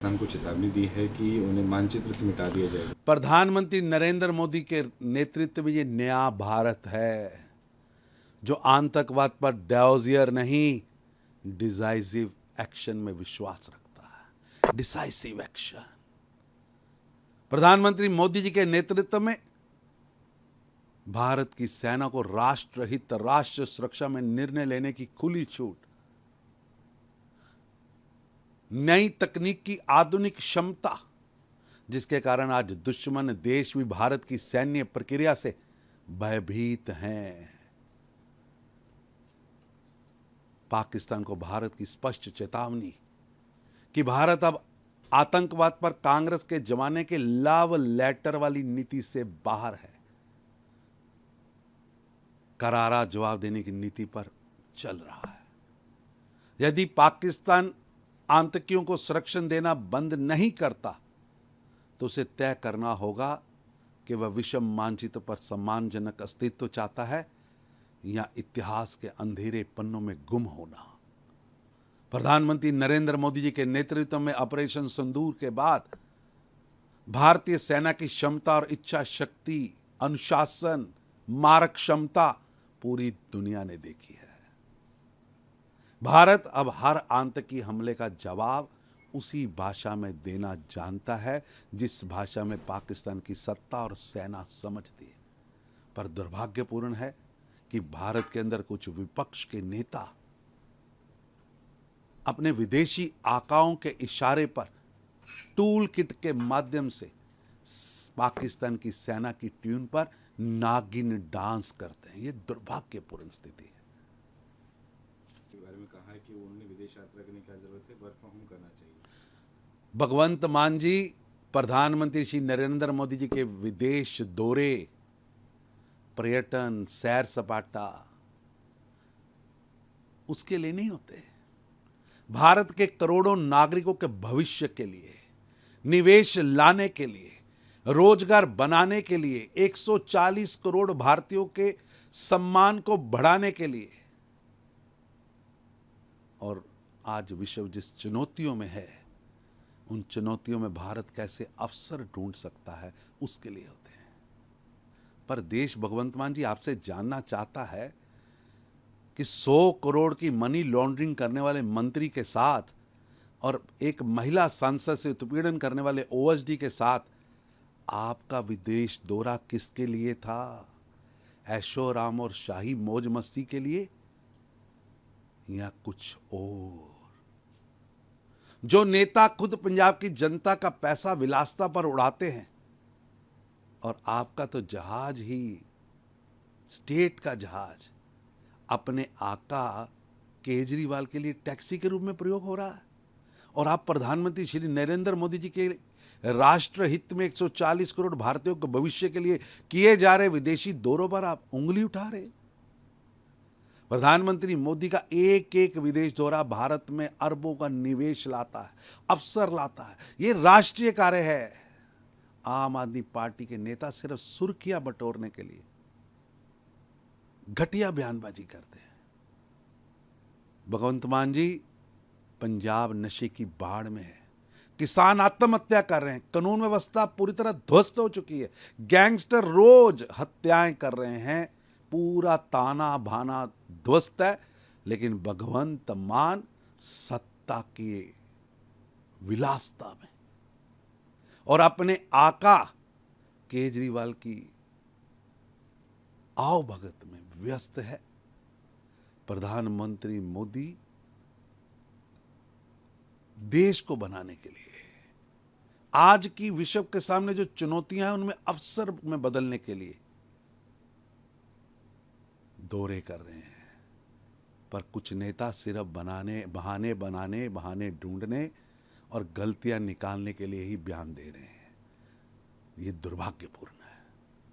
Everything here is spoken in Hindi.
को चेतावनी दी है कि उन्हें मानचित्र से मिटा दिया जाएगा। प्रधानमंत्री नरेंद्र मोदी के नेतृत्व में ये नया भारत है जो आतंकवाद पर डॉजियर नहीं डिसाइसिव एक्शन में विश्वास रखता है। Decisive action. प्रधानमंत्री मोदी जी के नेतृत्व में भारत की सेना को राष्ट्रहित, राष्ट्र सुरक्षा में निर्णय लेने की खुली छूट, नई तकनीक की आधुनिक क्षमता, जिसके कारण आज दुश्मन देश भी भारत की सैन्य प्रक्रिया से भयभीत हैं। पाकिस्तान को भारत की स्पष्ट चेतावनी कि भारत अब आतंकवाद पर कांग्रेस के जमाने के लव लेटर वाली नीति से बाहर है, करारा जवाब देने की नीति पर चल रहा है। यदि पाकिस्तान आतंकियों को संरक्षण देना बंद नहीं करता तो उसे तय करना होगा कि वह विषम मानचित्र पर सम्मानजनक अस्तित्व चाहता है या इतिहास के अंधेरे पन्नों में गुम होना। प्रधानमंत्री नरेंद्र मोदी जी के नेतृत्व में ऑपरेशन सिंदूर के बाद भारतीय सेना की क्षमता और इच्छा शक्ति, अनुशासन, मारक क्षमता पूरी दुनिया ने देखी है। भारत अब हर आतंकी हमले का जवाब उसी भाषा में देना जानता है जिस भाषा में पाकिस्तान की सत्ता और सेना समझती है। पर दुर्भाग्यपूर्ण है कि भारत के अंदर कुछ विपक्ष के नेता अपने विदेशी आकाओं के इशारे पर टूल किट के माध्यम से पाकिस्तान की सेना की ट्यून पर नागिन डांस करते हैं। यह दुर्भाग्यपूर्ण स्थिति है। बारे में कहा है कि उन्हें विदेश यात्रा करने की जरूरत है, वर्क फ्रॉम होम करना चाहिए। भगवंत मान जी, प्रधानमंत्री श्री नरेंद्र मोदी जी के विदेश दौरे, पर्यटन, सैर सपाटा उसके लिए नहीं होते। भारत के करोड़ों नागरिकों के भविष्य के लिए, निवेश लाने के लिए, रोजगार बनाने के लिए, 140 करोड़ भारतीयों के सम्मान को बढ़ाने के लिए, और आज विश्व जिस चुनौतियों में है उन चुनौतियों में भारत कैसे अवसर ढूंढ सकता है उसके लिए होते हैं। पर देश भगवंत मान जी आपसे जानना चाहता है कि 100 करोड़ की मनी लॉन्ड्रिंग करने वाले मंत्री के साथ और एक महिला सांसद से उत्पीड़न करने वाले ओएसडी के साथ आपका विदेश दौरा किसके लिए था? ऐशो आराम और शाही मौज मस्ती के लिए या कुछ और? जो नेता खुद पंजाब की जनता का पैसा विलासिता पर उड़ाते हैं और आपका तो जहाज ही स्टेट का जहाज अपने आका केजरीवाल के लिए टैक्सी के रूप में प्रयोग हो रहा है, और आप प्रधानमंत्री श्री नरेंद्र मोदी जी के राष्ट्रहित में 140 करोड़ भारतीयों के भविष्य के लिए किए जा रहे विदेशी दौरों पर आप उंगली उठा रहे। प्रधानमंत्री मोदी का एक एक विदेश दौरा भारत में अरबों का निवेश लाता है, अवसर लाता है। यह राष्ट्रीय कार्य है। आम आदमी पार्टी के नेता सिर्फ सुर्खियां बटोरने के लिए घटिया बयानबाजी करते हैं। भगवंत मान जी, पंजाब नशे की बाढ़ में है, किसान आत्महत्या कर रहे हैं, कानून व्यवस्था पूरी तरह ध्वस्त हो चुकी है, गैंगस्टर रोज हत्याएं कर रहे हैं, पूरा ताना भाना ध्वस्त है। लेकिन भगवंत मान सत्ता की विलासिता में और अपने आका केजरीवाल की आओ भगत में व्यस्त है। प्रधानमंत्री मोदी देश को बनाने के लिए आज की विश्व के सामने जो चुनौतियां हैं उनमें अवसर में बदलने के लिए दौरे कर रहे हैं। पर कुछ नेता सिर्फ बहाने ढूंढने और गलतियां निकालने के लिए ही बयान दे रहे हैं। ये दुर्भाग्यपूर्ण